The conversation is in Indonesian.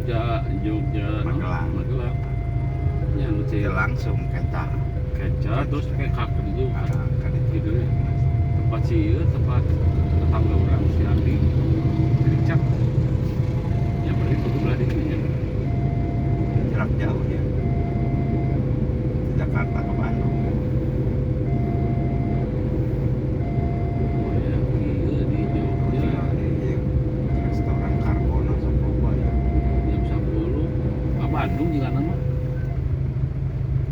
Jogja Magelang. Magelang nya nu Teu langsung kenta. keca terus kayak kaki itu Kan itu gitu ya tempat sih tempat tetangga orang si Andi Ricak yang berarti kudu belah di sini jarak jauh ya.